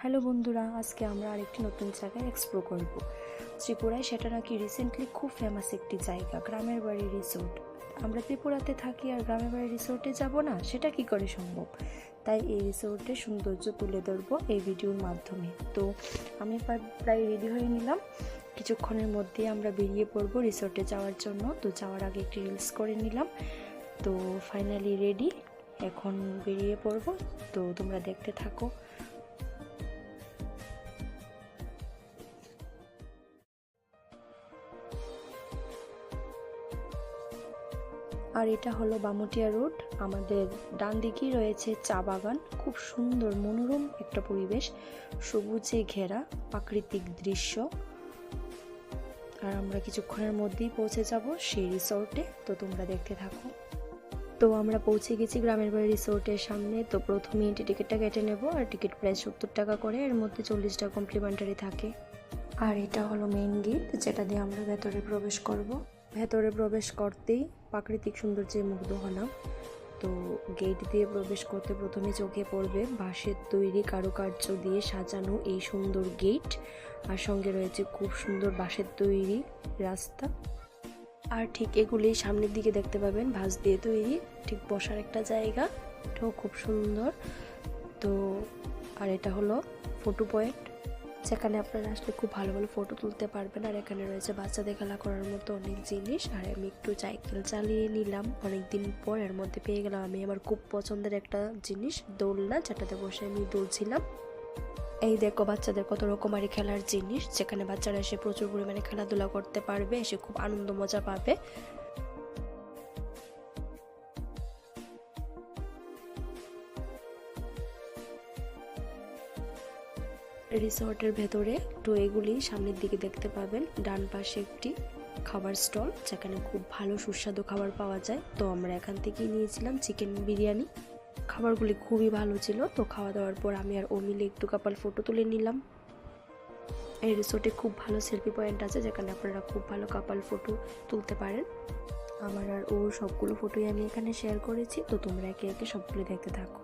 Hello বন্ধুরা, আজকে আমরা আরেকটি নতুন জায়গায় এক্সপ্লোর করব। ত্রিপুরায় সেটা নাকি রিসেন্টলি খুব ফেমাস একটি জায়গা, গ্রামের বাড়ি রিসোর্ট। আমরা ত্রিপুরাতে থাকি আর গ্রামের বাড়ি রিসোর্টে যাব না, সেটা কি করে সম্ভব? তাই এই রিসোর্টের সৌন্দর্য তুলে ধরবো এই ভিডিওর মাধ্যমে। তো আমি প্রায় রেডি হয়ে নিলাম, কিছুক্ষণের মধ্যেই আমরা বেরিয়ে পড়বো রিসোর্টে যাওয়ার জন্য। তো যাওয়ার আগে একটি রিলস করে নিলাম। তো ফাইনালি রেডি, এখন বেরিয়ে পড়বো। তো তোমরা দেখতে থাকো। আর এটা হলো বামুটিয়া রোড। আমাদের ডান দিকেই রয়েছে চা বাগান, খুব সুন্দর মনোরম একটা পরিবেশ, সবুজে ঘেরা প্রাকৃতিক দৃশ্য। আর আমরা কিছুক্ষণের মধ্যেই পৌঁছে যাব সেই রিসোর্টে। তো তোমরা দেখতে থাকো। তো আমরা পৌঁছে গেছি গ্রামের বাড়ি রিসোর্টের সামনে। তো প্রথমে এন্ট্রি টিকিটটা কেটে নেব, আর টিকিট প্রাইস 70 টাকা করে, এর মধ্যে 40 টাকা কমপ্লিমেন্টারি থাকে। আর এটা হলো মেইন গেট, যেটা দিয়ে আমরা ভেতরে প্রবেশ করব। ভেতরে প্রবেশ করতেই প্রাকৃতিক সৌন্দর্যে মুগ্ধ হলাম। তো গেট দিয়ে প্রবেশ করতে প্রথমে চোখে পড়বে বাঁশের তৈরি কারুকার্য দিয়ে সাজানো এই সুন্দর গেট, আর সঙ্গে রয়েছে খুব সুন্দর বাঁশের তৈরি রাস্তা। আর ঠিক এগুলি সামনের দিকে দেখতে পাবেন বাঁশ দিয়ে তৈরি ঠিক বসার একটা জায়গা, এটাও খুব সুন্দর। তো আর এটা হলো ফটো পয়েন্ট, যেখানে আপনারা আসলে খুব ভালো ভালো ফটো তুলতে পারবেন। আর এখানে রয়েছে বাচ্চাদের খেলা করার মতো অনেক জিনিস। আর আমি একটু সাইকেল চালিয়ে নিলাম অনেকদিন পর, এর মধ্যে পেয়ে গেলাম আমি আমার খুব পছন্দের একটা জিনিস, দোলনা, যেটাতে বসে আমি দুলছিলাম। এই দেখো বাচ্চাদের কত রকমারি খেলার জিনিস, যেখানে বাচ্চারা এসে প্রচুর পরিমাণে খেলাধুলা করতে পারবে, এসে খুব আনন্দ মজা পাবে। রিসর্টের ভেতরে তো এগুলি সামনের দিকে দেখতে পাবেন। ডান পাশে একটি খাবার স্টল, যেখানে খুব ভালো সুস্বাদু খাবার পাওয়া যায়। তো আমরা এখান থেকেই নিয়েছিলাম চিকেন বিরিয়ানি। খাবারগুলি খুবই ভালো ছিল। তো খাওয়া দাওয়ার পর আমি আর ও মিলে একটু কাপাল ফটো তুলে নিলাম। এই রিসোর্টে খুব ভালো সেলফি পয়েন্ট আছে, যেখানে আপনারা খুব ভালো কাপাল ফটো তুলতে পারেন। আমার আর ওর সবগুলো ফটোই আমি এখানে শেয়ার করেছি। তো তোমরা একে একে সবগুলো দেখতে থাকো।